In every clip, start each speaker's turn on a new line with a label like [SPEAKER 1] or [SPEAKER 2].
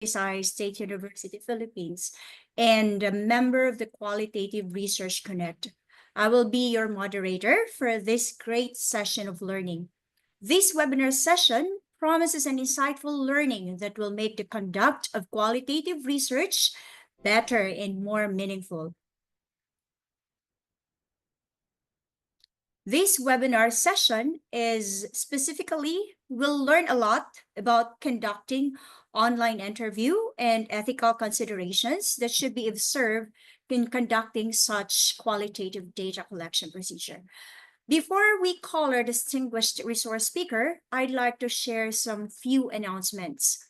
[SPEAKER 1] State University, Philippines, and a member of the Qualitative Research Connect. I will be your moderator for this great session of learning. This webinar session promises an insightful learning that will make the conduct of qualitative research better and more meaningful. This webinar session is specifically, we'll learn a lot about conducting online interview and ethical considerations that should be observed in conducting such qualitative data collection procedure. Before we call our distinguished resource speaker, I'd like to share some few announcements.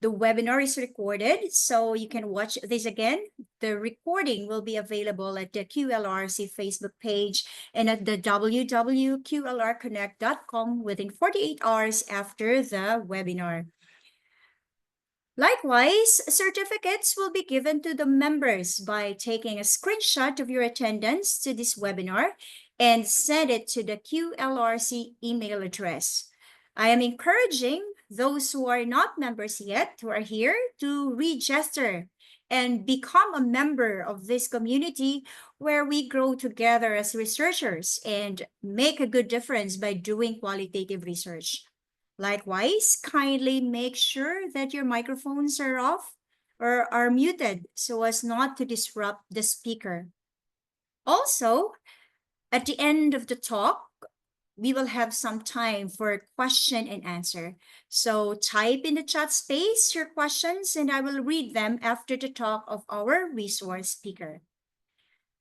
[SPEAKER 1] The webinar is recorded, so you can watch this again. The recording will be available at the QLRC Facebook page and at the www.qlrconnect.com within 48 hours after the webinar. Likewise, certificates will be given to the members by taking a screenshot of your attendance to this webinar and send it to the QLRC email address. I am encouraging those who are not members yet, who are here, to register and become a member of this community where we grow together as researchers and make a good difference by doing qualitative research. Likewise, kindly make sure that your microphones are off or are muted so as not to disrupt the speaker. Also, at the end of the talk, we will have some time for question and answer. So type in the chat space your questions and I will read them after the talk of our resource speaker.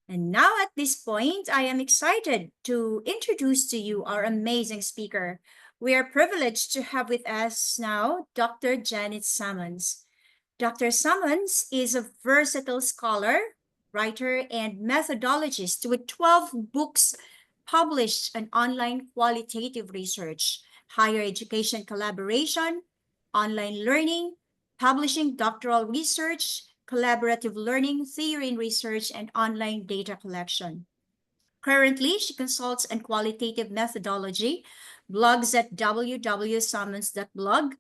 [SPEAKER 1] And now at this point, I am excited to introduce to you our amazing speaker. We are privileged to have with us now Dr. Janet Sammons. Dr. Sammons is a versatile scholar, writer, and methodologist with 12 books published on online qualitative research, higher education collaboration, online learning, publishing doctoral research, collaborative learning, theory and research, and online data collection. Currently, she consults on qualitative methodology, blogs at www.sammons.blog,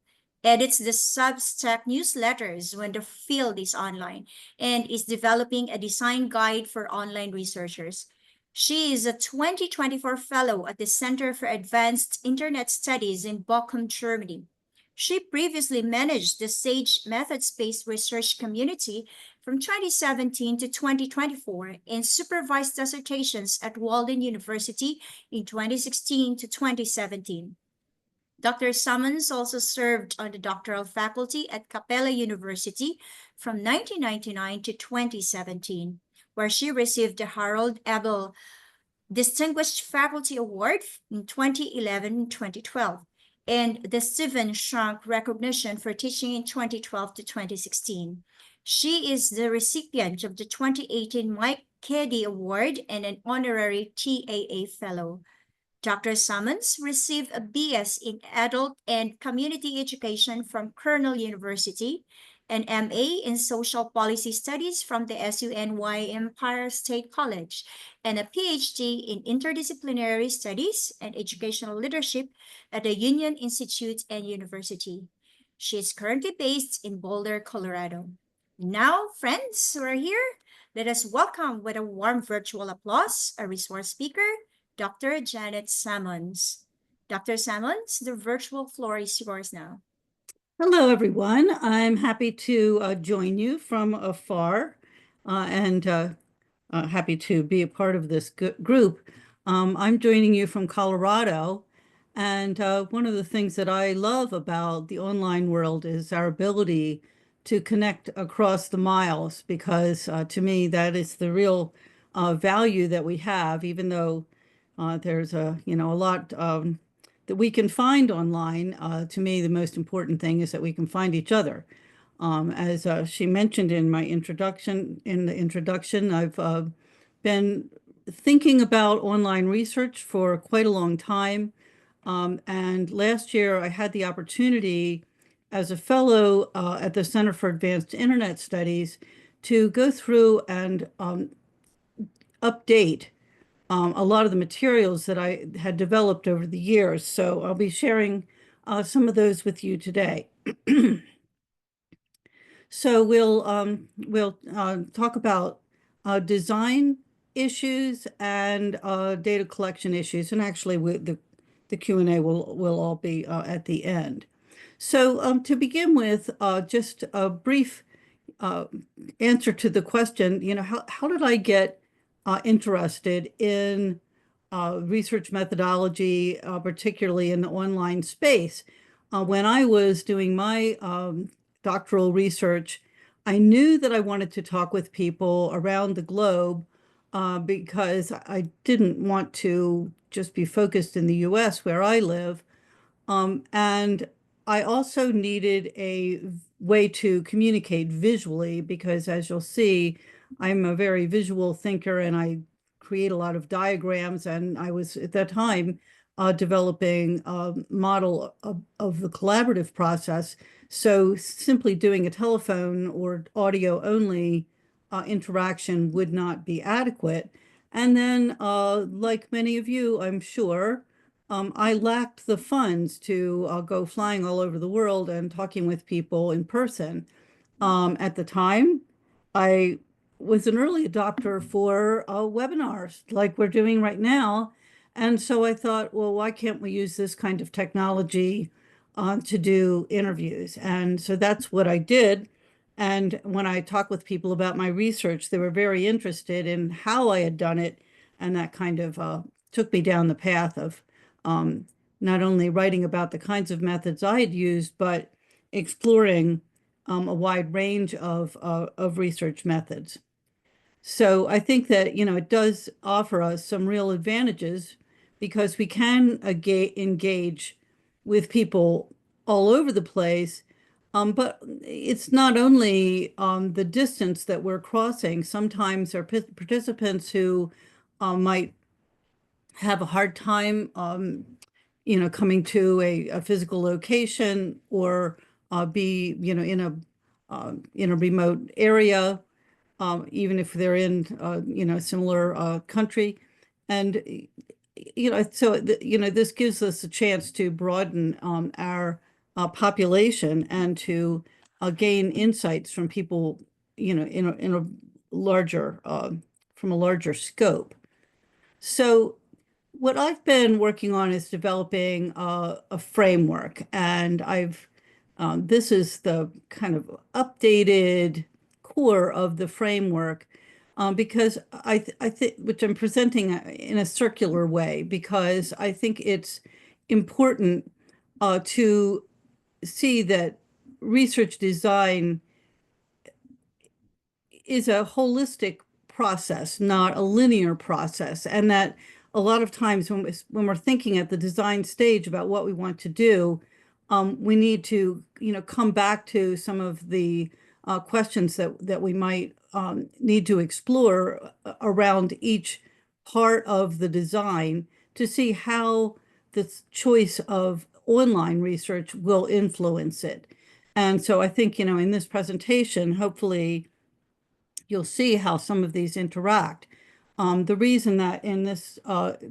[SPEAKER 1] edits the Substack newsletters when the field is online, and is developing a design guide for online researchers. She is a 2024 fellow at the Center for Advanced Internet Studies in Bochum, Germany. She previously managed the SAGE methods-based research community from 2017 to 2024 and supervised dissertations at Walden University in 2016 to 2017. Dr. Sammons also served on the doctoral faculty at Capella University from 1999 to 2017, where she received the Harold Abel Distinguished Faculty Award in 2011 and 2012, and the Stephen Shank Recognition for Teaching in 2012 to 2016. She is the recipient of the 2018 Mike Keddy Award and an honorary TAA Fellow. Dr. Sammons received a BS in Adult and Community Education from Cornell University, an MA in Social Policy Studies from the SUNY Empire State College, and a PhD in Interdisciplinary Studies and Educational Leadership at the Union Institute and University. She is currently based in Boulder, Colorado. Now, friends who are here, let us welcome with a warm virtual applause our resource speaker, Dr. Janet Sammons. Dr. Sammons, the virtual floor is yours now.
[SPEAKER 2] Hello, everyone. I'm happy to join you from afar and happy to be a part of this group. I'm joining you from Colorado, and one of the things that I love about the online world is our ability to connect across the miles, because to me, that is the real value that we have, even though there's a lot that we can find online. To me, the most important thing is that we can find each other. As she mentioned in my introduction, I've been thinking about online research for quite a long time. And last year, I had the opportunity as a fellow at the Center for Advanced Internet Studies to go through and update a lot of the materials that I had developed over the years. So I'll be sharing some of those with you today. So we'll talk about design issues and data collection issues, and actually the Q&A will all be at the end. So to begin with, just a brief uh, answer to the question, how did I get interested in research methodology, particularly in the online space? When I was doing my doctoral research, I knew that I wanted to talk with people around the globe because I didn't want to just be focused in the US where I live. And I also needed a way to communicate visually because, as you'll see, I'm a very visual thinker and I create a lot of diagrams. And I was at that time developing a model of the collaborative process. So simply doing a telephone or audio only interaction would not be adequate. And then, like many of you, I'm sure, I lacked the funds to go flying all over the world and talking with people in person. At the time, I was an early adopter for webinars like we're doing right now. And so I thought, well, why can't we use this kind of technology to do interviews? And so that's what I did. And when I talked with people about my research, they were very interested in how I had done it. And that kind of took me down the path of um, not only writing about the kinds of methods I had used, but exploring a wide range of research methods. So I think that, it does offer us some real advantages because we can engage with people all over the place. But it's not only the distance that we're crossing. Sometimes there are participants who might have a hard time coming to a physical location or be, in a remote area, even if they're in, a similar country. And, this gives us a chance to broaden our population and to gain insights from people, in a larger, from a larger scope. So what I've been working on is developing a framework, and this is the kind of updated core of the framework because I think, which I'm presenting in a circular way, because I think it's important to see that research design is a holistic process, not a linear process. And that a lot of times when we're thinking at the design stage about what we want to do, we need to, come back to some of the questions that we might need to explore around each part of the design to see how the choice of online research will influence it. And so I think, in this presentation, hopefully, you'll see how some of these interact. The reason that in this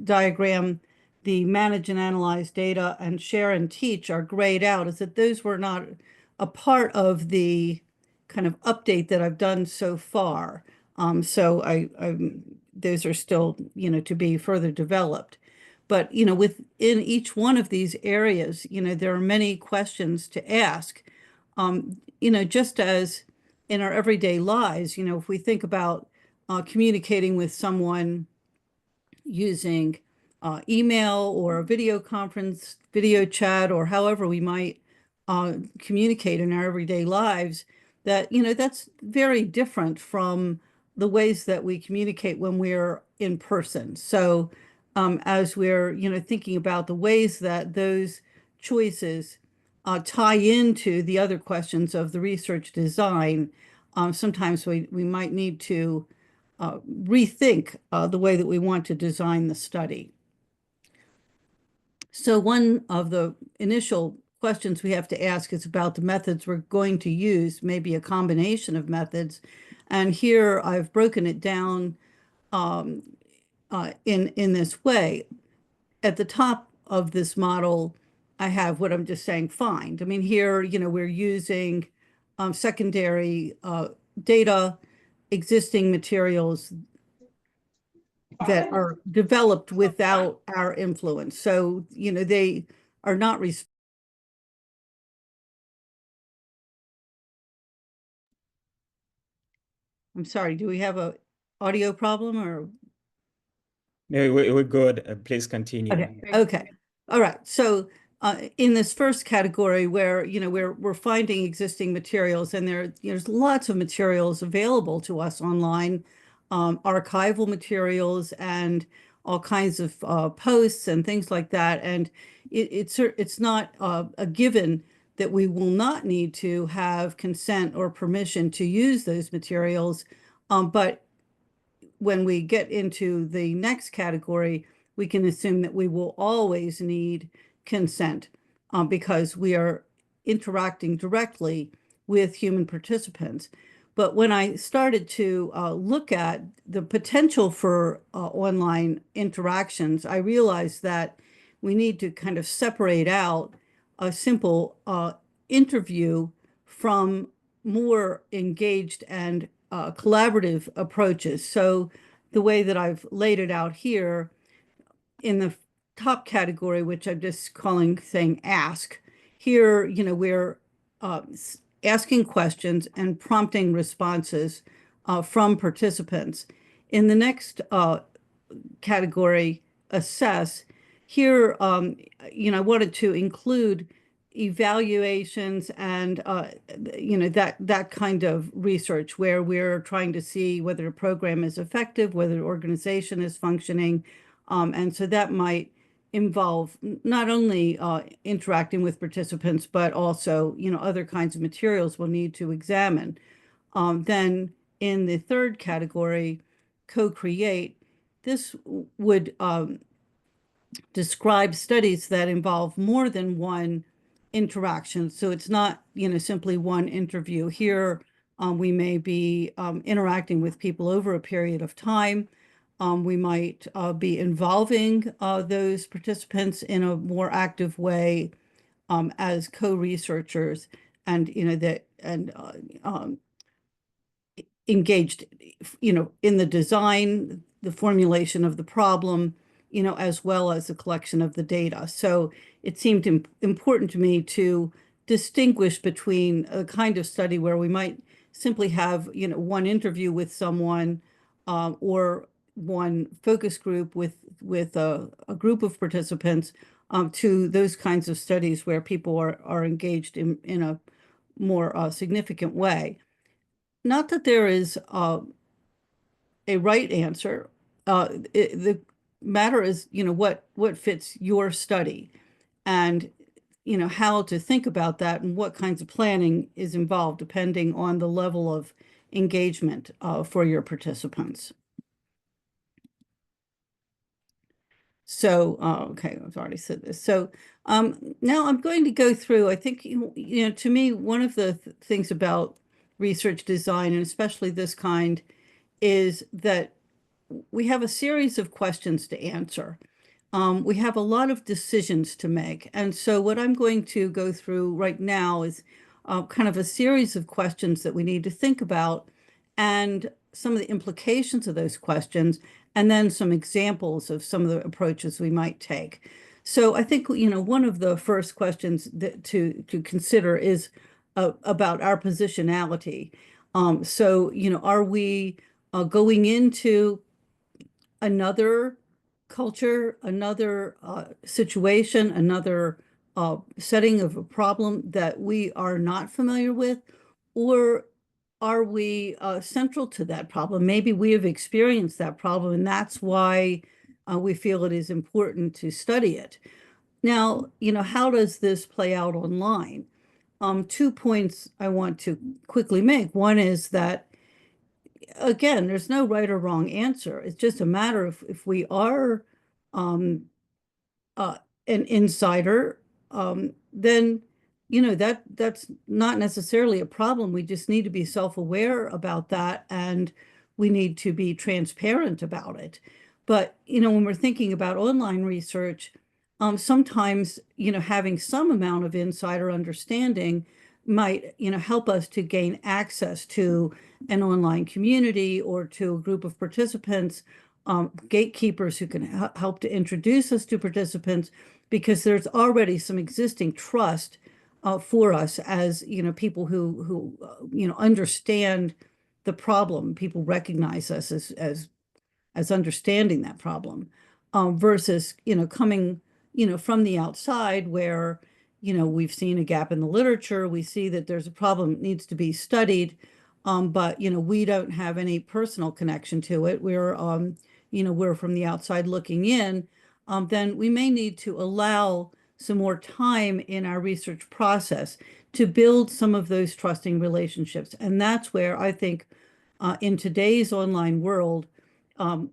[SPEAKER 2] diagram, the manage and analyze data and share and teach are grayed out is that those were not a part of the kind of update that I've done so far. So those are still, to be further developed. But, within each one of these areas, there are many questions to ask. Just as in our everyday lives, if we think about communicating with someone using email or a video conference, video chat, or however we might communicate in our everyday lives, that, that's very different from the ways that we communicate when we're in person. So as we're, thinking about the ways that those choices tie into the other questions of the research design, sometimes we might need to rethink the way that we want to design the study. So one of the initial questions we have to ask is about the methods we're going to use, maybe a combination of methods. And here I've broken it down in this way. At the top of this model, I have what I'm just saying, find. I mean, here, we're using secondary data, existing materials that are developed without our influence. So, they are not I'm sorry, do we have a audio problem or?
[SPEAKER 3] No, we're good. Please continue.
[SPEAKER 2] Okay. All right. So in this first category where, we're finding existing materials and there's lots of materials available to us online, archival materials and all kinds of posts and things like that. And it's not a given that we will not need to have consent or permission to use those materials. But when we get into the next category, we can assume that we will always need consent because we are interacting directly with human participants. But when I started to look at the potential for online interactions, I realized that we need to kind of separate out a simple interview from more engaged and collaborative approaches. So the way that I've laid it out here in the top category, which I'm just saying ask, here, we're asking questions and prompting responses from participants. In the next category, assess, here, I wanted to include evaluations and, that kind of research where we're trying to see whether a program is effective, whether the organization is functioning. And so that might involve not only interacting with participants, but also, other kinds of materials we'll need to examine. Then in the third category, co-create, this would describe studies that involve more than one interaction. So it's not, simply one interview. Here, we may be interacting with people over a period of time. We might be involving those participants in a more active way as co-researchers, and engaged, in the design, the formulation of the problem, as well as the collection of the data. So it seemed important to me to distinguish between a kind of study where we might simply have, one interview with someone or one focus group with a group of participants to those kinds of studies where people are engaged in a more significant way. Not that there is a right answer. The matter is, what fits your study and, how to think about that and what kinds of planning is involved depending on the level of engagement for your participants. So, okay, I've already said this. So now I'm going to go through, I think, to me, one of the things about research design, and especially this kind, is that we have a series of questions to answer. We have a lot of decisions to make. And so what I'm going to go through right now is kind of a series of questions that we need to think about and some of the implications of those questions, and then some examples of some of the approaches we might take. So I think, one of the first questions to consider is about our positionality. So, are we going into another culture, another situation, another setting of a problem that we are not familiar with? Or are we central to that problem? Maybe we have experienced that problem, and that's why we feel it is important to study it. Now, how does this play out online? 2 points I want to quickly make. One is that, again, there's no right or wrong answer. It's just a matter of if we are um, an insider, then that's not necessarily a problem. We just need to be self-aware about that, and we need to be transparent about it. But when we're thinking about online research, sometimes having some amount of insider understanding might, help us to gain access to an online community or to a group of participants, gatekeepers who can help to introduce us to participants, because there's already some existing trust for us as, people who understand the problem. People recognize us as understanding that problem, versus, coming, from the outside where, we've seen a gap in the literature. We see that there's a problem that needs to be studied, but, we don't have any personal connection to it. We're from the outside looking in. Then we may need to allow some more time in our research process to build some of those trusting relationships. And that's where I think, in today's online world, that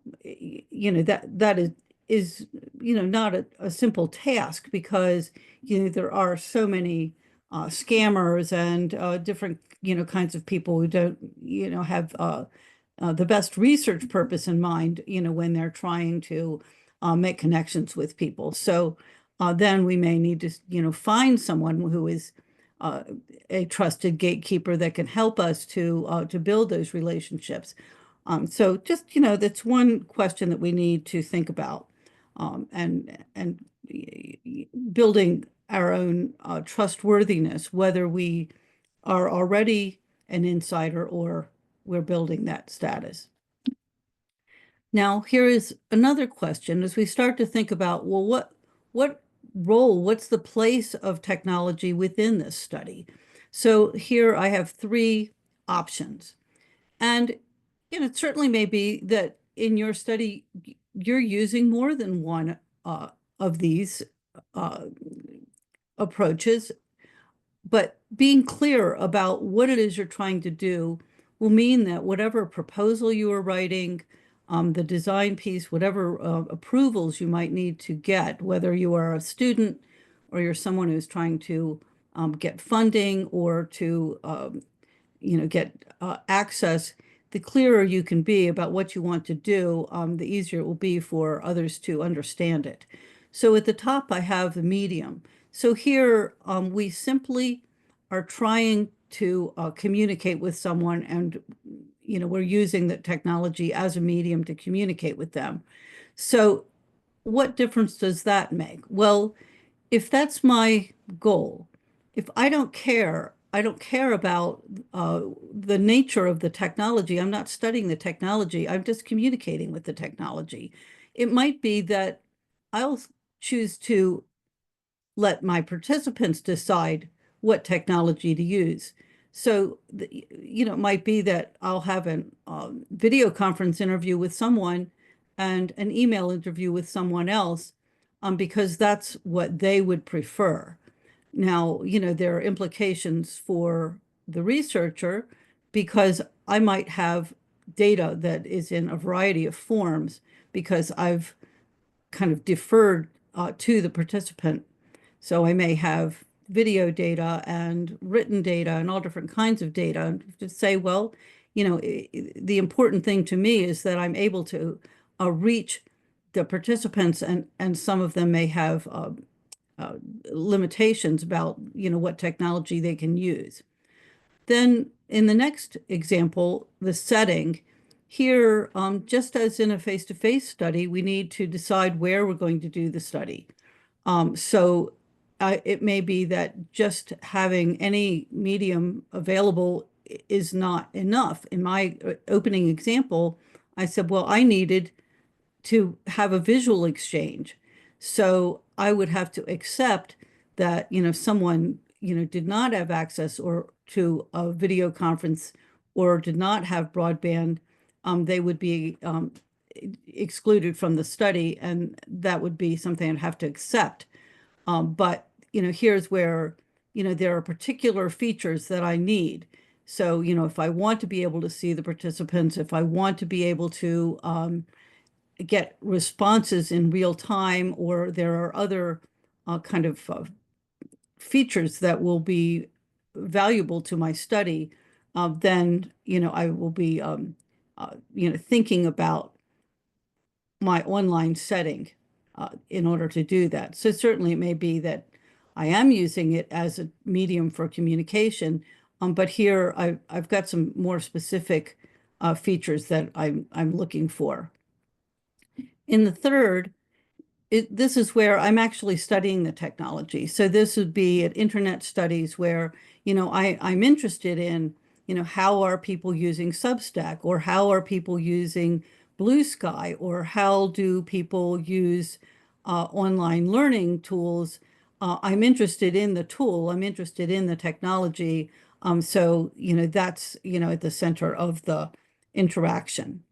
[SPEAKER 2] is not a simple task, because there are so many scammers and different kinds of people who don't have the best research purpose in mind when they're trying to make connections with people. So then we may need to find someone who is a trusted gatekeeper that can help us to build those relationships. So just, that's one question that we need to think about, and building our own trustworthiness, whether we are already an insider or we're building that status. Now, here is another question as we start to think about, well, what role, what's the place of technology within this study? So here I have three options. And it certainly may be that in your study, you're using more than one of these approaches, but being clear about what it is you're trying to do will mean that whatever proposal you are writing, the design piece, whatever approvals you might need to get, whether you are a student or you're someone who's trying to get funding or to get access, the clearer you can be about what you want to do, the easier it will be for others to understand it. So at the top, I have the medium. So here, we simply are trying to communicate with someone, and we're using the technology as a medium to communicate with them. So what difference does that make? Well, if that's my goal, if I don't care about the nature of the technology. I'm not studying the technology. I'm just communicating with the technology. It might be that I'll choose to let my participants decide what technology to use. So, it might be that I'll have a video conference interview with someone and an email interview with someone else, because that's what they would prefer. Now, there are implications for the researcher, because I might have data that is in a variety of forms because I've kind of deferred to the participant. So I may have video data and written data and all different kinds of data, and to say, well, the important thing to me is that I'm able to reach the participants, and some of them may have limitations about what technology they can use. Then in the next example, the setting, here, just as in a face-to-face study, we need to decide where we're going to do the study. So it may be that just having any medium available is not enough. In my opening example, I said, well, I needed to have a visual exchange. So I would have to accept that, someone, did not have access or to a video conference or did not have broadband, they would be excluded from the study, and that would be something I'd have to accept. But, here's where, there are particular features that I need. So, if I want to be able to see the participants, if I want to be able to get responses in real time, or there are other kind of features that will be valuable to my study, then, I will be, thinking about my online setting in order to do that. So certainly it may be that I am using it as a medium for communication. But here I've got some more specific features that I'm looking for. In the third, this is where I'm actually studying the technology. So this would be at internet studies where, I'm interested in, how are people using Substack, or how are people using Blue Sky, or how do people use online learning tools. I'm interested in the tool. I'm interested in the technology. So, that's, at the center of the interaction.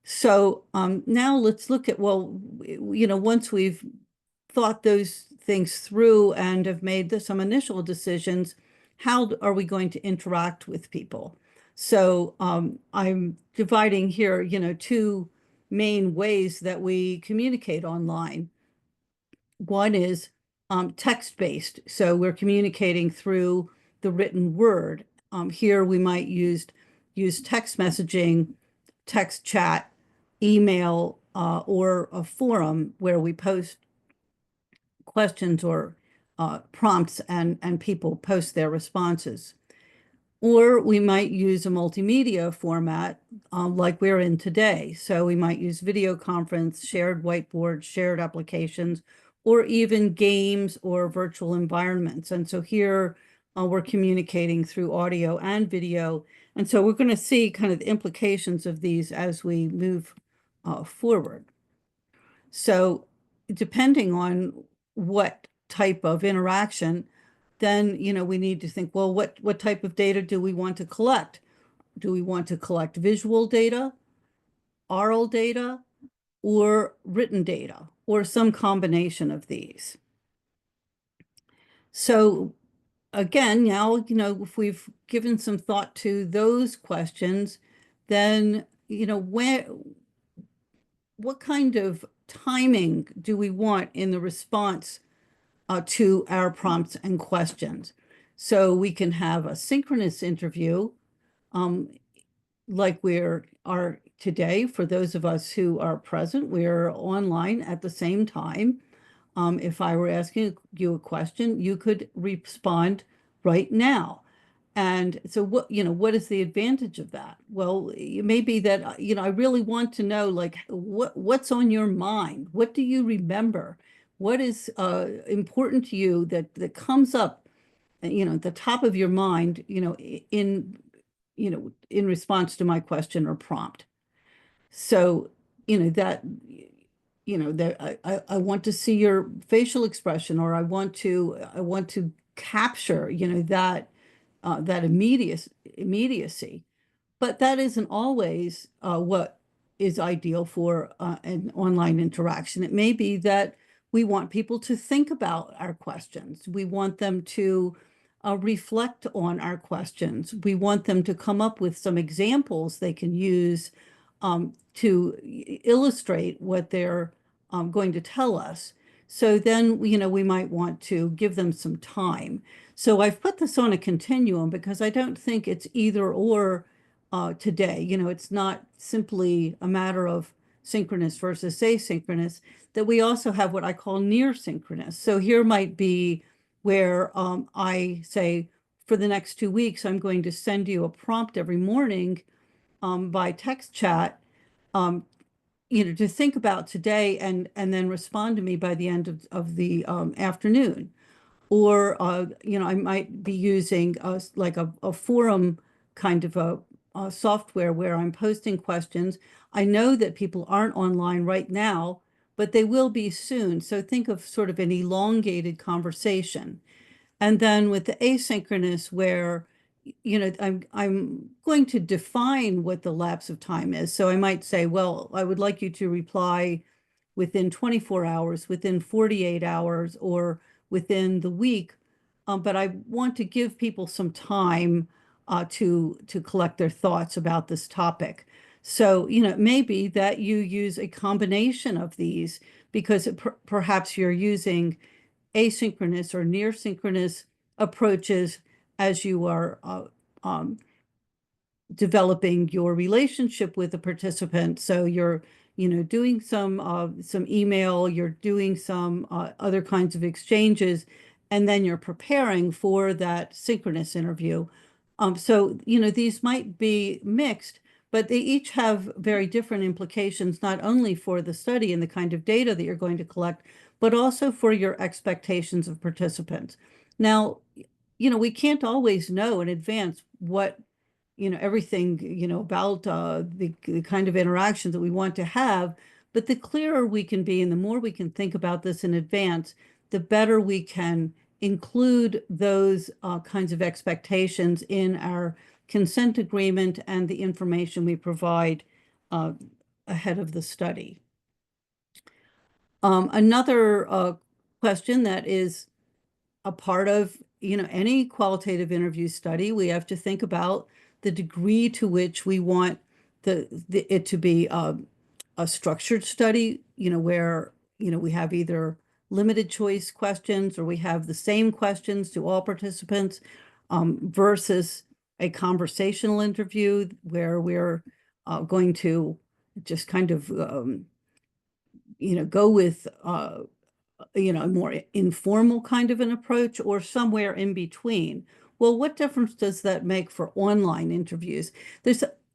[SPEAKER 2] So now let's look at, well, once we've thought those things through and have made some initial decisions, how are we going to interact with people? So I'm dividing here, two main ways that we communicate online. One is text-based. So we're communicating through the written word. Here we might use text messaging, text chat, email, or a forum where we post questions or prompts and people post their responses. Or we might use a multimedia format like we're in today. So we might use video conference, shared whiteboards, shared applications, or even games or virtual environments. And so here we're communicating through audio and video. And so we're going to see kind of the implications of these as we move forward. So depending on what type of interaction, then, we need to think, well, what type of data do we want to collect? Do we want to collect visual data, oral data, or written data, or some combination of these? So again, now, if we've given some thought to those questions, then, what kind of timing do we want in the response to our prompts and questions? So we can have a synchronous interview, like we are today. For those of us who are present, we're online at the same time. If I were asking you a question, you could respond right now. And so what is the advantage of that? Well, it may be that, I really want to know, like, what's on your mind? What do you remember? What is important to you that comes up, at the top of your mind, in response to my question or prompt. So, that, that I want to see your facial expression, or I want to capture, that immediacy. But that isn't always what is ideal for an online interaction. It may be that we want people to think about our questions. We want them to reflect on our questions. We want them to come up with some examples they can use to illustrate what they're going to tell us. So then, we might want to give them some time. So I've put this on a continuum because I don't think it's either or today. It's not simply a matter of synchronous versus asynchronous, that we also have what I call near synchronous. So here might be where I say, for the next 2 weeks, I'm going to send you a prompt every morning by text chat, to think about today and then respond to me by the end of the afternoon. Or, I might be using like a forum kind of a software where I'm posting questions. I know that people aren't online right now, but they will be soon. So think of sort of an elongated conversation. And then with the asynchronous, where, I'm going to define what the lapse of time is. So I might say, well, I would like you to reply within 24 hours, within 48 hours, or within the week. But I want to give people some time to collect their thoughts about this topic. So, it may be that you use a combination of these because perhaps you're using asynchronous or near synchronous approaches as you are developing your relationship with the participant. So you're, doing some email, you're doing some other kinds of exchanges, and then you're preparing for that synchronous interview. So, these might be mixed, but they each have very different implications, not only for the study and the kind of data that you're going to collect, but also for your expectations of participants. Now, we can't always know in advance what, everything, about the kind of interactions that we want to have. But the clearer we can be and the more we can think about this in advance, the better we can include those kinds of expectations in our consent agreement and the information we provide ahead of the study. Another question that is a part of any qualitative interview study, we have to think about the degree to which we want it to be a structured study, where we have either limited choice questions or we have the same questions to all participants, versus a conversational interview where we're going to just kind of go with a more informal kind of an approach, or somewhere in between. Well, what difference does that make for online interviews?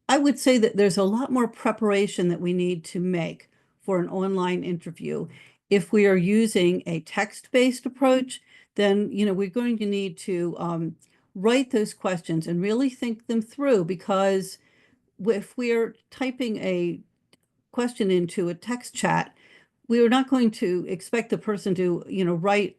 [SPEAKER 2] I would say that there's a lot more preparation that we need to make for an online interview. If we are using a text-based approach, then we're going to need to write those questions and really think them through, because if we're typing a question into a text chat, we are not going to expect the person to, write,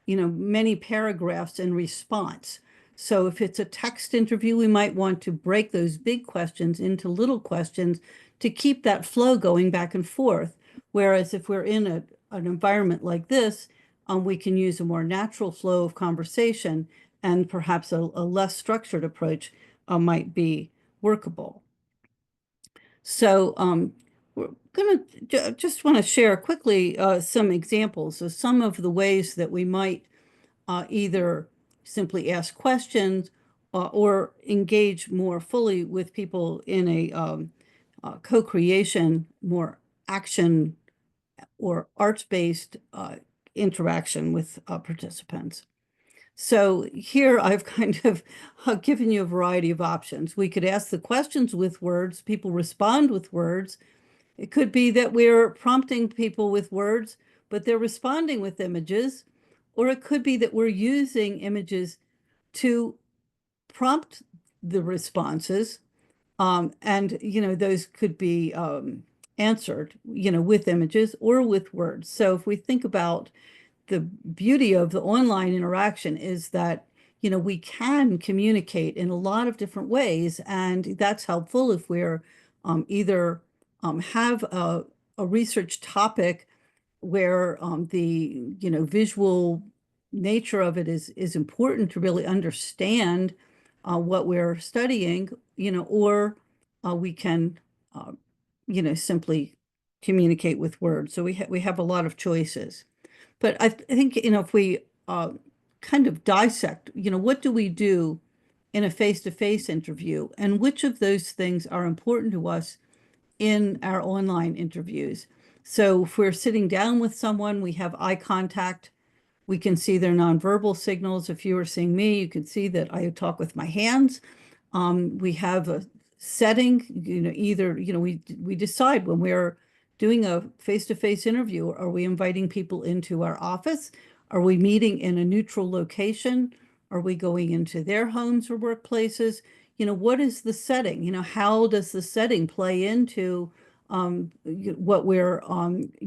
[SPEAKER 2] many paragraphs in response. So if it's a text interview, we might want to break those big questions into little questions to keep that flow going back and forth. Whereas if we're in an environment like this, we can use a more natural flow of conversation, and perhaps a less structured approach might be workable. So we're going to just want to share quickly some examples of some of the ways that we might either simply ask questions or engage more fully with people in a co-creation, more action or arts-based interaction with participants. So here I've kind of given you a variety of options. We could ask the questions with words, people respond with words. It could be that we're prompting people with words, but they're responding with images. Or it could be that we're using images to prompt the responses. And, those could be answered, with images or with words. So if we think about the beauty of the online interaction, is that, we can communicate in a lot of different ways. And that's helpful if we're either have a research topic where the visual nature of it is important to really understand what we're studying, or we can simply communicate with words. So we have a lot of choices. But I think if we kind of dissect, what do we do in a face-to-face interview, and which of those things are important to us in our online interviews? So if we're sitting down with someone, we have eye contact, we can see their nonverbal signals. If you were seeing me, you could see that I talk with my hands. We have a setting, either, we decide when we're doing a face-to-face interview, are we inviting people into our office? Are we meeting in a neutral location? Are we going into their homes or workplaces? What is the setting? How does the setting play into what we're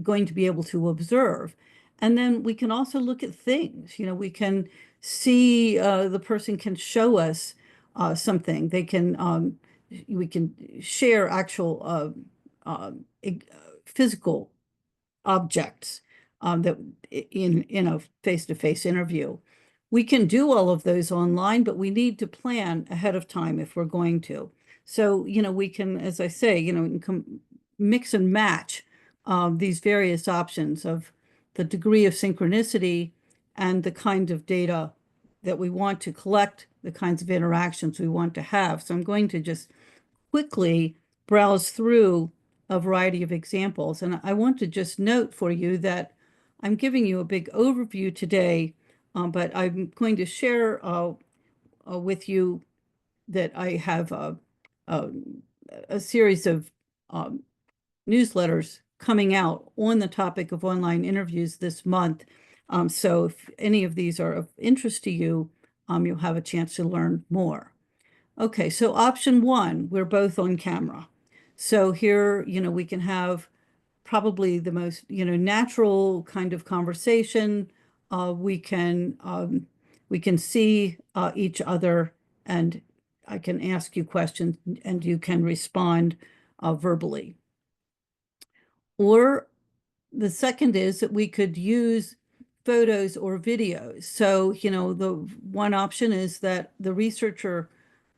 [SPEAKER 2] going to be able to observe? And then we can also look at things. We can see the person can show us something. We can share actual physical objects that in a face-to-face interview. We can do all of those online, but we need to plan ahead of time if we're going to. So, we can, as I say, we can mix and match these various options of the degree of synchronicity and the kind of data that we want to collect, the kinds of interactions we want to have. So I'm going to just quickly browse through a variety of examples. And I want to just note for you that I'm giving you a big overview today but I'm going to share with you that I have a series of newsletters coming out on the topic of online interviews this month. So if any of these are of interest to you, you'll have a chance to learn more. Okay, so option one, we're both on camera. So here, we can have probably the most, natural kind of conversation. We can see each other, and I can ask you questions and you can respond verbally. Or the second is that we could use photos or videos. So, the one option is that the researcher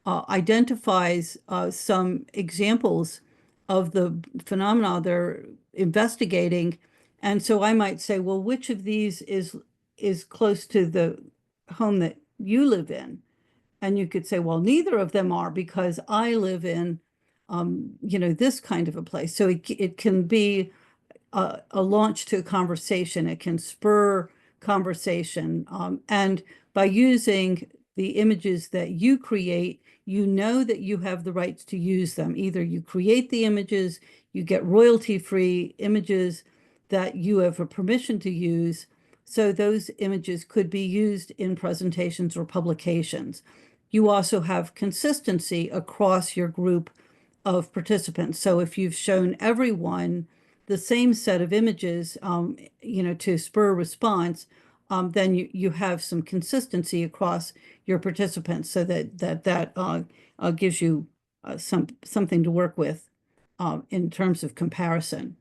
[SPEAKER 2] identifies some examples of the phenomena they're investigating. And so I might say, well, which of these is close to the home that you live in? And you could say, well, neither of them are because I live in, this kind of a place. So it can be a launch to a conversation. It can spur conversation. And by using the images that you create, you know that you have the rights to use them. Either you create the images, you get royalty-free images that you have a permission to use. So those images could be used in presentations or publications. You also have consistency across your group of participants. So if you've shown everyone the same set of images, to spur response, then you have some consistency across your participants, so that gives you something to work with in terms of comparison.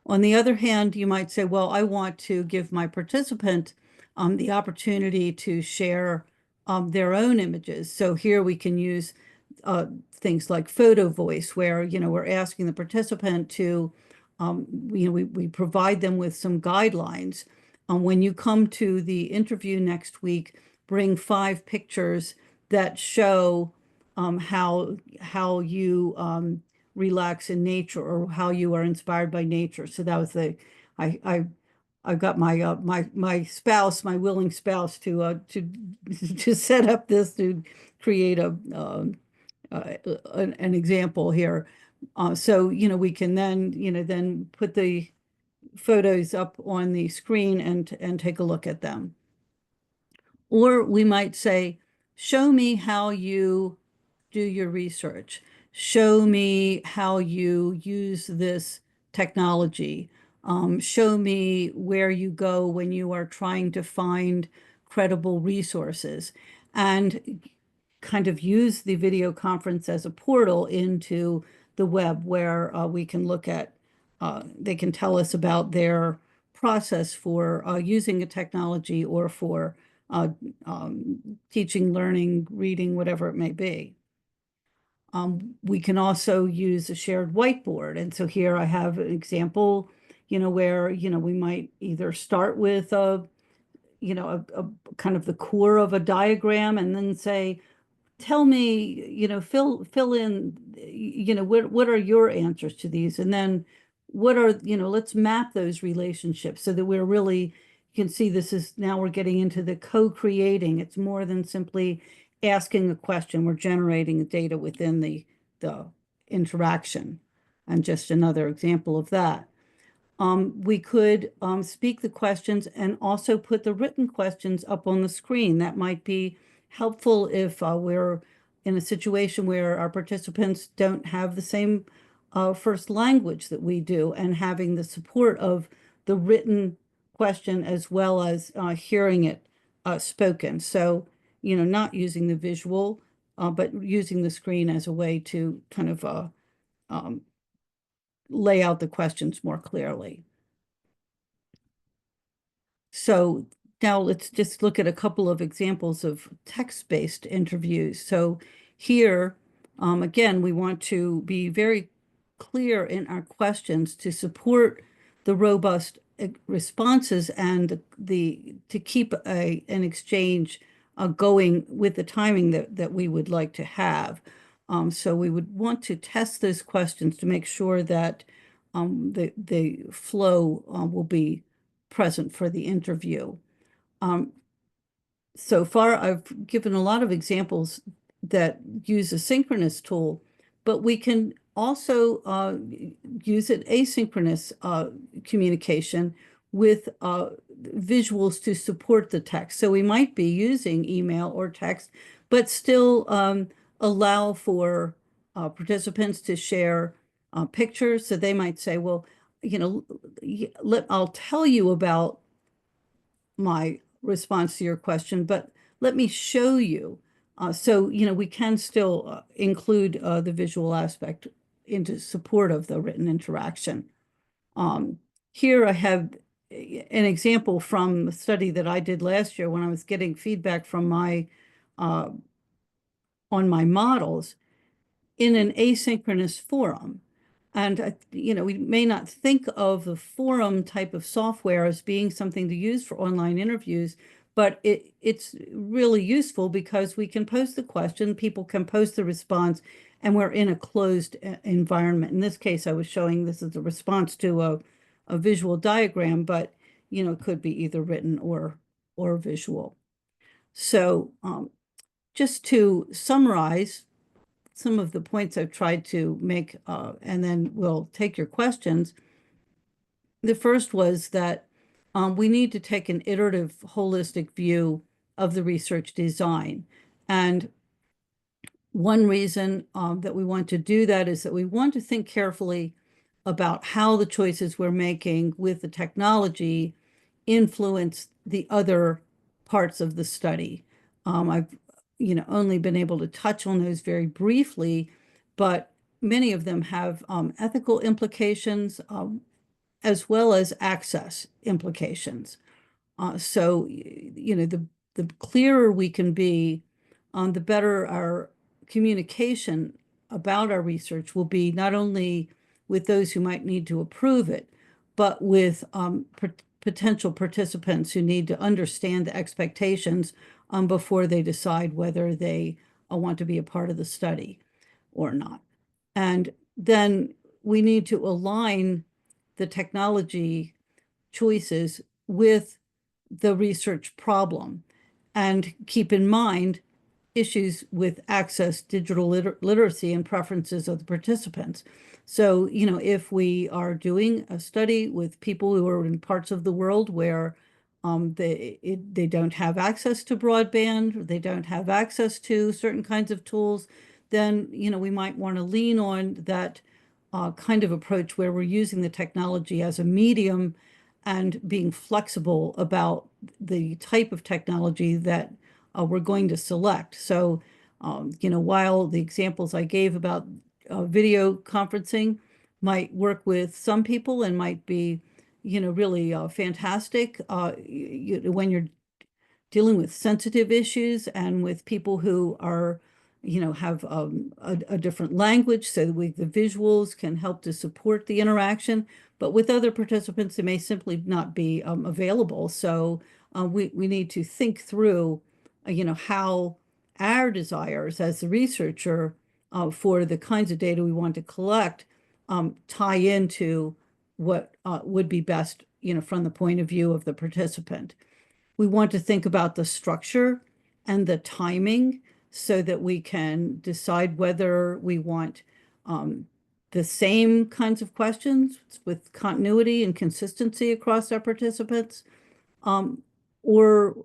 [SPEAKER 2] On the other hand, you might say, well, I want to give my participant the opportunity to share their own images. So here we can use things like photo voice, where, we're asking the participant to, we provide them with some guidelines. When you come to the interview next week, bring 5 pictures that show how you relax in nature, or how you are inspired by nature. So that was I've got my spouse, my willing spouse, to set up this, to create an example here. So we can then put the photos up on the screen and take a look at them. Or we might say, show me how you do your research. Show me how you use this technology. Show me where you go when you are trying to find credible resources, and kind of use the video conference as a portal into the web, where we can look at, they can tell us about their process for using a technology, or for teaching, learning, reading, whatever it may be. We can also use a shared whiteboard. And so here I have an example, where, we might either start with a kind of the core of a diagram, and then say, tell me, fill in, what are your answers to these? And then let's map those relationships so that we're really, you can see this is, now we're getting into the co-creating. It's more than simply asking a question. We're generating the data within the interaction. And just another example of that. We could speak the questions and also put the written questions up on the screen. That might be helpful if we're in a situation where our participants don't have the same first language that we do, and having the support of the written question as well as hearing it spoken. So, not using the visual, but using the screen as a way to kind of lay out the questions more clearly. So now let's just look at a couple of examples of text-based interviews. So here, again, we want to be very clear in our questions to support the robust responses, and to keep an exchange going with the timing that we would like to have. So we would want to test those questions to make sure that the flow will be present for the interview. so far, I've given a lot of examples that use a synchronous tool, but we can also use an asynchronous communication with visuals to support the text. So we might be using email or text, but still allow for participants to share pictures. So they might say, well, I'll tell you about my response to your question, but let me show you. So, we can still include the visual aspect into support of the written interaction. Here I have an example from a study that I did last year when I was getting feedback from on my models in an asynchronous forum. And, we may not think of the forum type of software as being something to use for online interviews, but it's really useful because we can post the question, people can post the response, and we're in a closed environment. In this case, I was showing this is a response to a visual diagram, but, it could be either written or visual. So just to summarize, some of the points I've tried to make, and then we'll take your questions. The first was that we need to take an iterative, holistic view of the research design. And one reason that we want to do that is that we want to think carefully about how the choices we're making with the technology influence the other parts of the study. I've only been able to touch on those very briefly, but many of them have ethical implications as well as access implications. So, the clearer we can be, the better our communication about our research will be, not only with those who might need to approve it, but with potential participants who need to understand the expectations before they decide whether they want to be a part of the study or not. And then we need to align the technology choices with the research problem and keep in mind issues with access, digital literacy, and preferences of the participants. So, if we are doing a study with people who are in parts of the world where they don't have access to broadband, they don't have access to certain kinds of tools, then, we might want to lean on that kind of approach where we're using the technology as a medium and being flexible about the type of technology that we're going to select. So, while the examples I gave about video conferencing might work with some people and might be, really fantastic when you're dealing with sensitive issues and with people who are, have a different language, so that the visuals can help to support the interaction. But with other participants, they may simply not be available. So we need to think through, how our desires as the researcher for the kinds of data we want to collect tie into what would be best, from the point of view of the participant. We want to think about the structure and the timing so that we can decide whether we want the same kinds of questions with continuity and consistency across our participants, or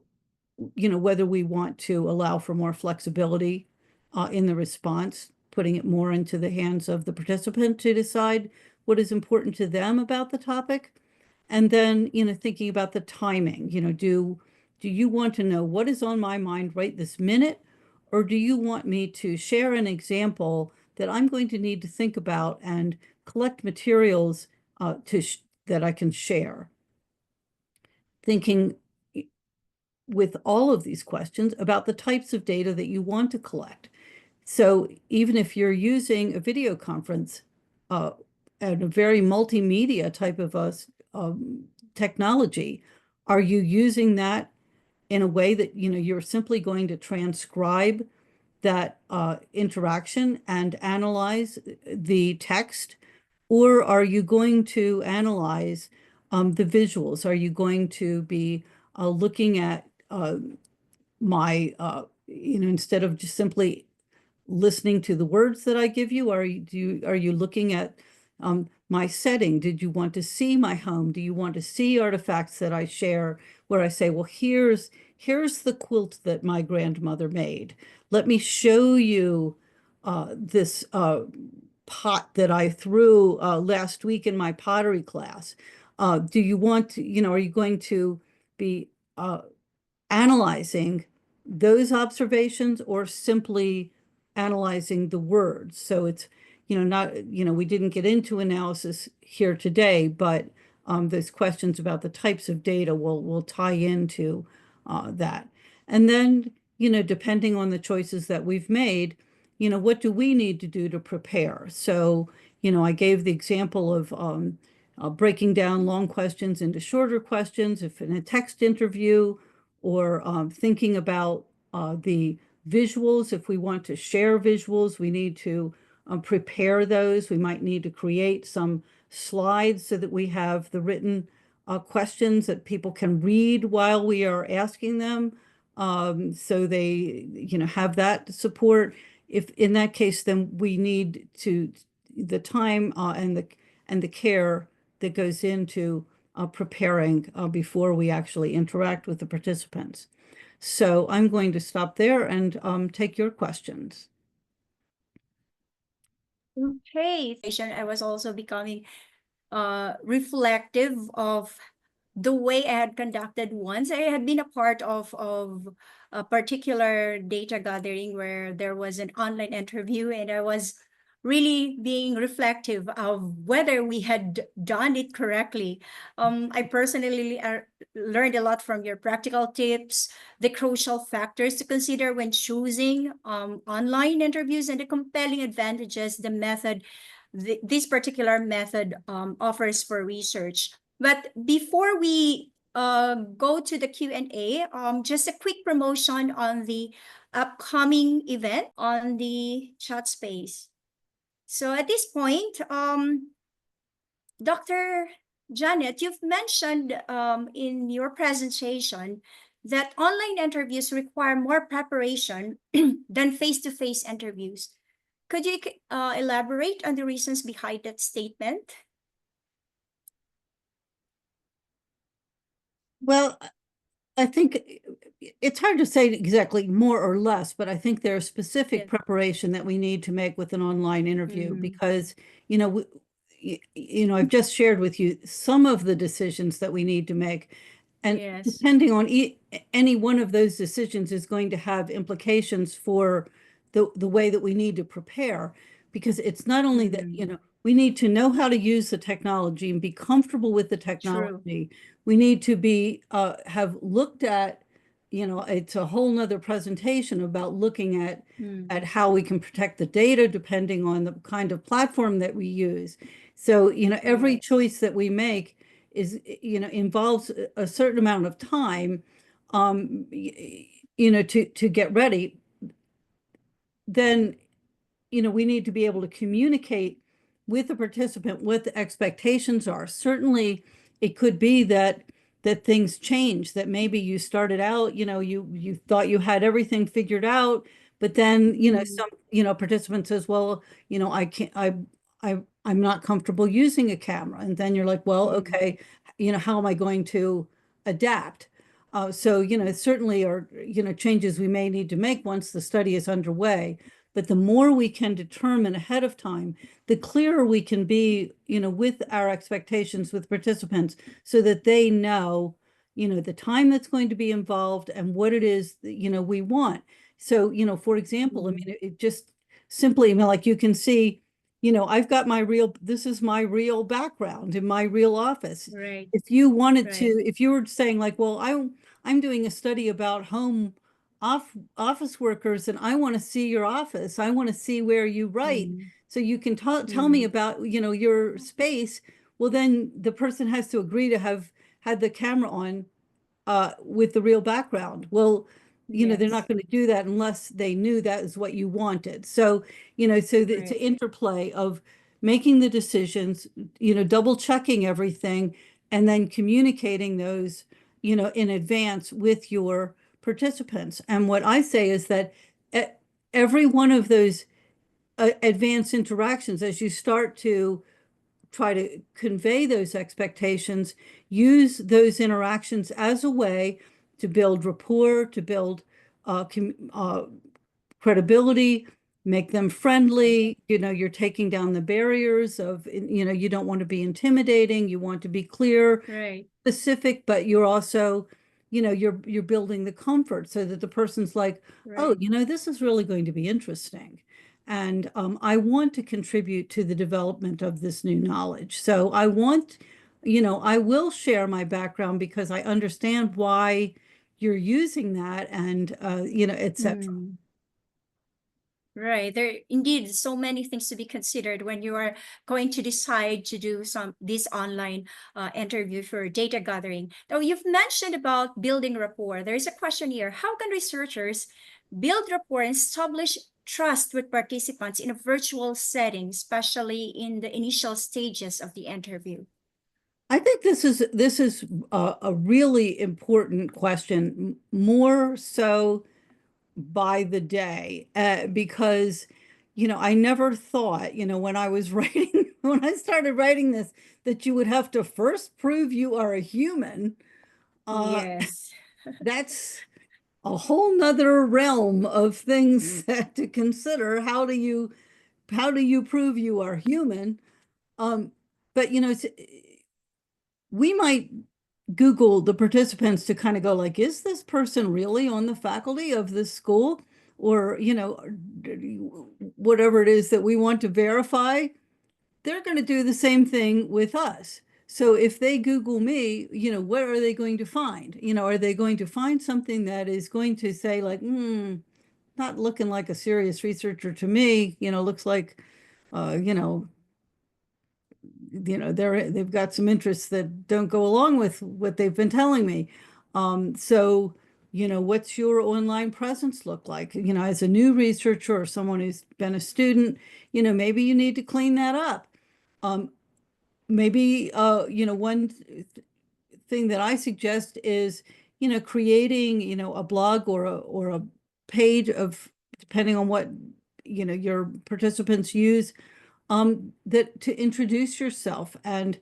[SPEAKER 2] whether we want to allow for more flexibility in the response, putting it more into the hands of the participant to decide what is important to them about the topic. And then, thinking about the timing, do you want to know what is on my mind right this minute? Or do you want me to share an example that I'm going to need to think about and collect materials that I can share? Thinking with all of these questions about the types of data that you want to collect. So even if you're using a video conference and a very multimedia type of technology, are you using that in a way that you're simply going to transcribe that interaction and analyze the text? Or are you going to analyze the visuals? Are you going to be looking at my, instead of just simply listening to the words that I give you? Are you looking at my setting? Did you want to see my home? Do you want to see artifacts that I share where I say, well, here's the quilt that my grandmother made. Let me show you this pot that I threw last week in my pottery class. Do you want to, are you going to be analyzing those observations or simply analyzing the words? So it's, not, we didn't get into analysis here today, but those questions about the types of data will tie into that. And then, depending on the choices that we've made, what do we need to do to prepare? So, I gave the example of breaking down long questions into shorter questions, if in a text interview, or thinking about the visuals. If we want to share visuals, we need to prepare those. We might need to create some slides so that we have the written questions that people can read while we are asking them. So they, have that support. If in that case, then we need to the time and the care that goes into preparing before we actually interact with the participants. So I'm going to stop there and take your questions.
[SPEAKER 1] Okay. I was also becoming reflective of the way I had conducted once. I had been a part of a particular data gathering where there was an online interview, and I was really being reflective of whether we had done it correctly. I personally learned a lot from your practical tips, the crucial factors to consider when choosing online interviews, and the compelling advantages the method, this particular method offers for research. But before we go to the Q&A, just a quick promotion on the upcoming event on the chat space. So at this point, Dr. Janet, you've mentioned in your presentation that online interviews require more preparation than face-to-face interviews. Could you elaborate on the reasons behind that statement?
[SPEAKER 2] Well, I think it's hard to say exactly more or less, but I think there's specific
[SPEAKER 1] Yes.
[SPEAKER 2] preparation that we need to make with an online interview
[SPEAKER 1] Mhm.
[SPEAKER 2] because, I've just shared with you some of the decisions that we need to make. And
[SPEAKER 1] Yes.
[SPEAKER 2] depending on any one of those decisions is going to have implications for the way that we need to prepare. Because it's not only that,
[SPEAKER 1] Mhm.
[SPEAKER 2] we need to know how to use the technology and be comfortable with the
[SPEAKER 1] True.
[SPEAKER 2] technology. We need to be have looked at, it's a whole nother presentation about looking at how we can protect the data depending on the kind of platform that we use. So, every
[SPEAKER 1] Right.
[SPEAKER 2] choice that we make is, involves a certain amount of time, to get ready. Then, we need to be able to communicate with the participant what the expectations are. Certainly, it could be that things change, that maybe you started out, you thought you had everything figured out, but then, some, participant says, well, I can't, I'm not comfortable using a camera. And then you're like, well, okay, how am I going to adapt? So, certainly are, changes we may need to make once the study is underway. But the more we can determine ahead of time, the clearer we can be, with our expectations with participants so that they know, the time that's going to be involved and what it is that, we want. So, for example, I mean, it just simply, like you can see, I've got this is my real background in my real office.
[SPEAKER 1] Right.
[SPEAKER 2] If you wanted to,
[SPEAKER 1] Right.
[SPEAKER 2] if you were saying like, well, I'm doing a study about home office workers and I want to see your office. I want to see where you write.
[SPEAKER 1] Mhm.
[SPEAKER 2] So you can tell me
[SPEAKER 1] Mhm.
[SPEAKER 2] about, your space. Well, then the person has to agree to have had the camera on with the real background. Well, they're
[SPEAKER 1] Yes.
[SPEAKER 2] not going to do that unless they knew that is what you wanted. So, so it's an
[SPEAKER 1] Right.
[SPEAKER 2] interplay of making the decisions, double checking everything, and then communicating those, in advance with your participants. And what I say is that every one of those advanced interactions, as you start to try to convey those expectations, use those interactions as a way to build rapport, to build credibility, make them friendly. You're taking down the barriers of, you don't want to be intimidating. You want to be clear,
[SPEAKER 1] Right.
[SPEAKER 2] specific, but you're also, you're building the comfort so that the person's like, oh,
[SPEAKER 1] Right.
[SPEAKER 2] this is really going to be interesting. And I want to contribute to the development of this new knowledge. So I want, I will share my background because I understand why you're using that and, et cetera.
[SPEAKER 1] Mm. Right. There indeed so many things to be considered when you are going to decide to do this online interview for data gathering. Now, you've mentioned about building rapport. There is a question here. How can researchers build rapport and establish trust with participants in a virtual setting, especially in the initial stages of the interview?
[SPEAKER 2] I think this is a really important question, more so by the day, because I never thought, when I was writing, when I started writing this, that you would have to first prove you are a human. Uh,
[SPEAKER 1] Yes.
[SPEAKER 2] that's a whole nother realm of things to consider. How do you prove you are human? Um, but we might Google the participants to kind of go like, is this person really on the faculty of this school? Or, whatever it is that we want to verify, they're going to do the same thing with us. So if they Google me, what are they going to find? Are they going to find something that is going to say like, not looking like a serious researcher to me, looks like, uh, you know, they've got some interests that don't go along with what they've been telling me. So, what's your online presence look like? As a new researcher or someone who's been a student, maybe you need to clean that up. Maybe one thing that I suggest is, creating, a blog or a page of, depending on what, your participants use, that to introduce yourself. And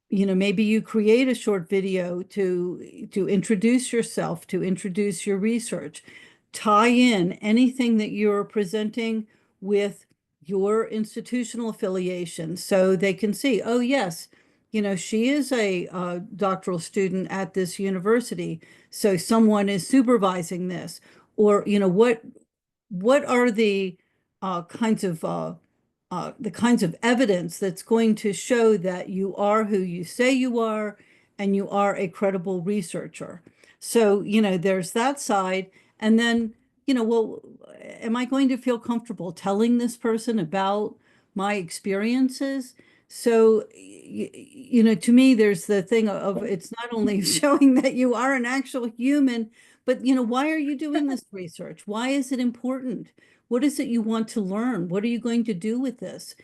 [SPEAKER 2] maybe you create a short video to introduce yourself, to introduce your research, tie in anything that you're presenting with your institutional affiliation so they can see, oh yes, she is a doctoral student at this university, so someone is supervising this. Or what are the kinds of evidence that's going to show that you are who you say you are and you are a credible researcher. So, there's that side. And then, well, am I going to feel comfortable telling this person about my experiences? So, to me, there's the thing of it's not only showing that you are an actual human, but, why are you doing this research? Why is it important? What is it you want to learn? What are you going to do with this?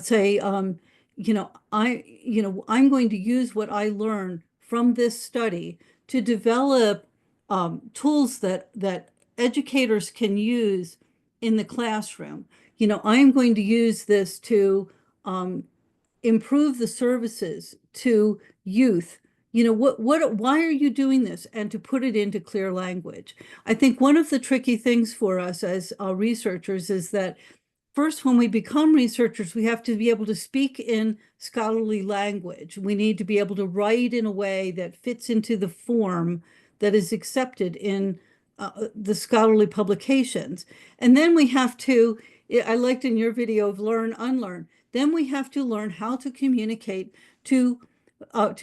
[SPEAKER 2] Say, I'm going to use what I learned from this study to develop tools that educators can use in the classroom. I'm going to use this to improve the services to youth. Why are you doing this? And to put it into clear language. I think one of the tricky things for us as researchers is that first, when we become researchers, we have to be able to speak in scholarly language. We need to be able to write in a way that fits into the form that is accepted in the scholarly publications. And then we have to, I liked in your video of learn, unlearn. Then we have to learn how to communicate to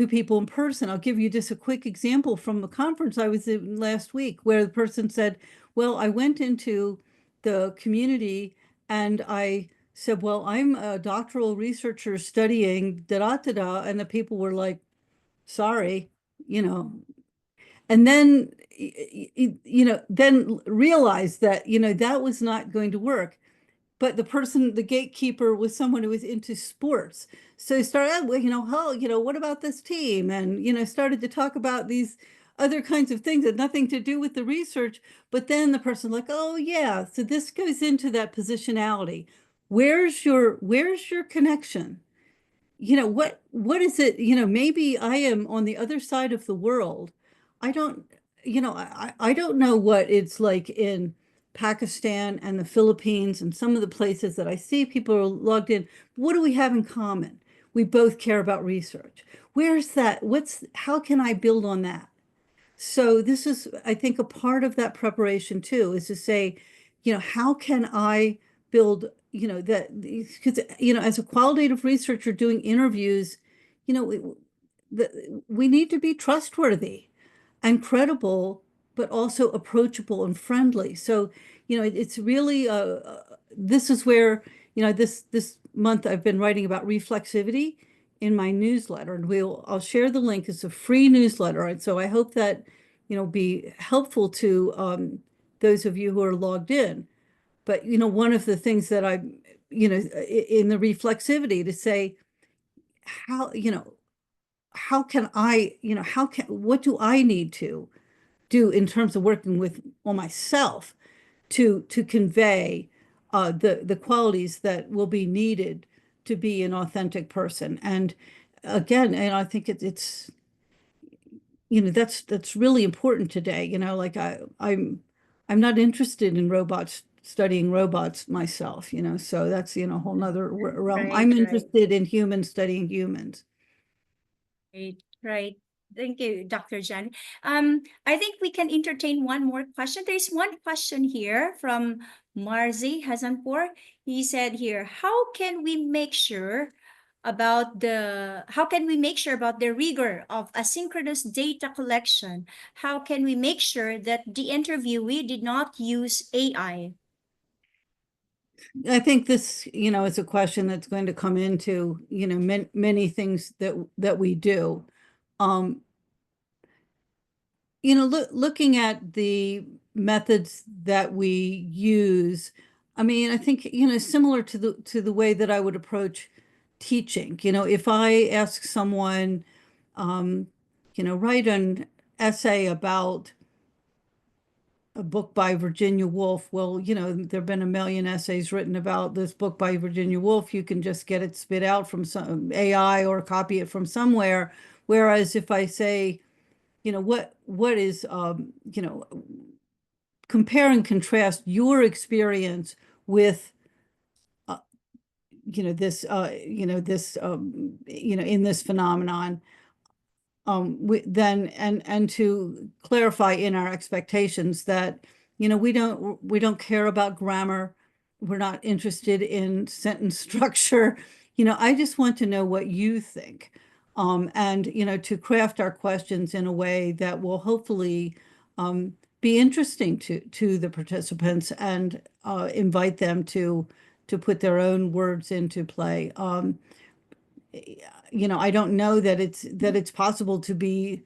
[SPEAKER 2] people in person. I'll give you just a quick example from a conference I was in last week where the person said, well, I went into the community and I said, well, I'm a doctoral researcher studying da-da-da-da. And the people were like, sorry, you know. And then, then realized that, that was not going to work. But the gatekeeper was someone who was into sports. So he started, well, what about this team? And, started to talk about these other kinds of things that nothing to do with the research. But then the person like, oh yeah, so this goes into that positionality. Where's your connection? What is it? Maybe I am on the other side of the world. I don't, I don't know what it's like in Pakistan and the Philippines and some of the places that I see people are logged in. What do we have in common? We both care about research. Where's that? How can I build on that? So this is, I think, a part of that preparation too, is to say, how can I build, that, because, as a qualitative researcher doing interviews, we need to be trustworthy and credible, but also approachable and friendly. So, it's really, this is where, this month I've been writing about reflexivity in my newsletter, and I'll share the link. It's a free newsletter. And so I hope that, be helpful to those of you who are logged in. But, one of the things that in the reflexivity to say, how, how can I, what do I need to do in terms of working on myself to convey the qualities that will be needed to be an authentic person. And again, and I think it's that's really important today. Like I'm not interested in studying robots myself. So that's a whole nother realm. I'm
[SPEAKER 1] Right, right.
[SPEAKER 2] interested in humans studying humans.
[SPEAKER 1] Right, right. Thank you, Dr. Jen. I think we can entertain one more question. There's one question here from Marzi Hazanpour. He said here, how can we make sure about the rigor of asynchronous data collection? How can we make sure that the interviewee did not use AI?
[SPEAKER 2] I think this, is a question that's going to come into, many things that we do. Looking at the methods that we use, I mean, I think, similar to the way that I would approach teaching. If I ask someone, write an essay about a book by Virginia Woolf. Well, there have been a million essays written about this book by Virginia Woolf. You can just get it spit out from some AI or copy it from somewhere. Whereas if I say, what is, compare and contrast your experience with, in this phenomenon, and to clarify in our expectations that, we don't care about grammar. We're not interested in sentence structure. I just want to know what you think. And, to craft our questions in a way that will hopefully be interesting to the participants and invite them to put their own words into play. I don't know that it's possible to be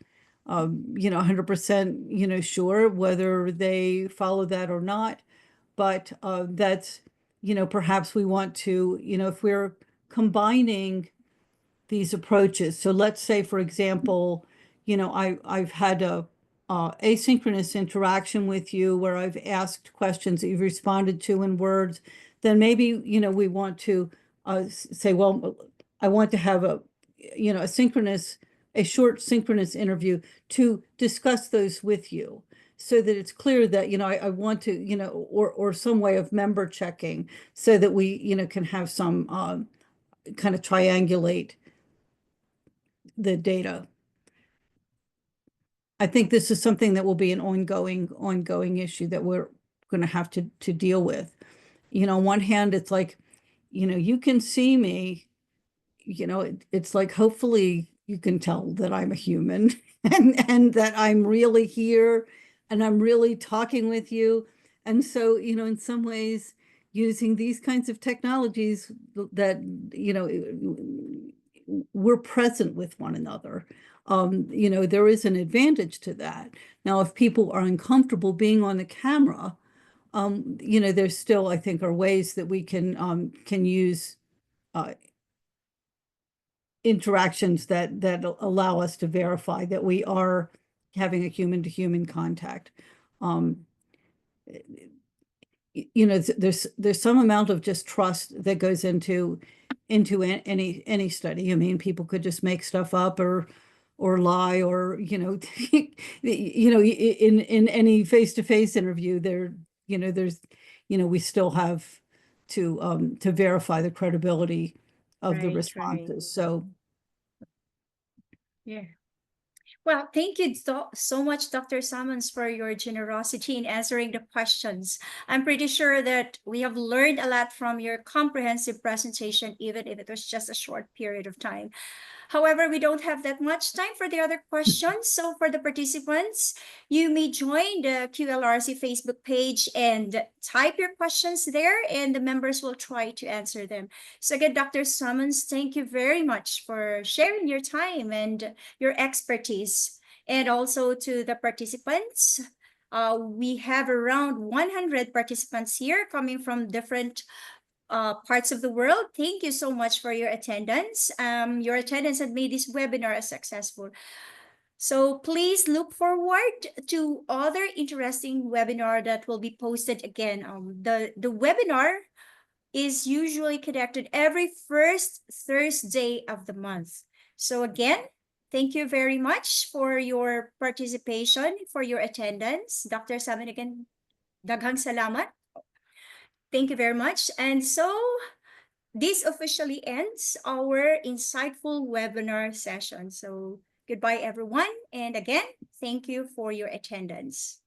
[SPEAKER 2] 100% sure whether they follow that or not. But that's, perhaps we want to, if we're combining these approaches. So let's say, for example, I've had a asynchronous interaction with you where I've asked questions that you've responded to in words. Then maybe, we want to say, well, I want to have a short synchronous interview to discuss those with you, so that it's clear that, I want to, or some way of member checking, so that we, can have some kind of triangulate the data. I think this is something that will be an ongoing issue that we're going to have to deal with. On one hand, it's like, you can see me, it's like, hopefully you can tell that I'm a human and that I'm really here and I'm really talking with you. And so, in some ways, using these kinds of technologies that, we're present with one another. There is an advantage to that. Now, if people are uncomfortable being on the camera, there's still, I think, are ways that we can use interactions that allow us to verify that we are having a human-to-human contact. You know, there's some amount of just trust that goes into any study. I mean, people could just make stuff up or lie, or in any face-to-face interview, there's we still have to verify the credibility of the
[SPEAKER 1] Right, right.
[SPEAKER 2] responses. So
[SPEAKER 1] Yeah. Well, thank you so much, Dr. Salmons, for your generosity in answering the questions. I'm pretty sure that we have learned a lot from your comprehensive presentation, even if it was just a short period of time. However, we don't have that much time for the other questions. So for the participants, you may join the QLRC Facebook page and type your questions there, and the members will try to answer them. So again, Dr. Summons, thank you very much for sharing your time and your expertise. And also to the participants, we have around 100 participants here coming from different parts of the world. Thank you so much for your attendance. Your attendance had made this webinar successful. So please look forward to other interesting webinar that will be posted again. The webinar is usually conducted every first Thursday of the month. So again, thank you very much for your participation, for your attendance. Dr. Samin, again, daghang salamat. Thank you very much. And so this officially ends our insightful webinar session. So goodbye, everyone. And again, thank you for your attendance.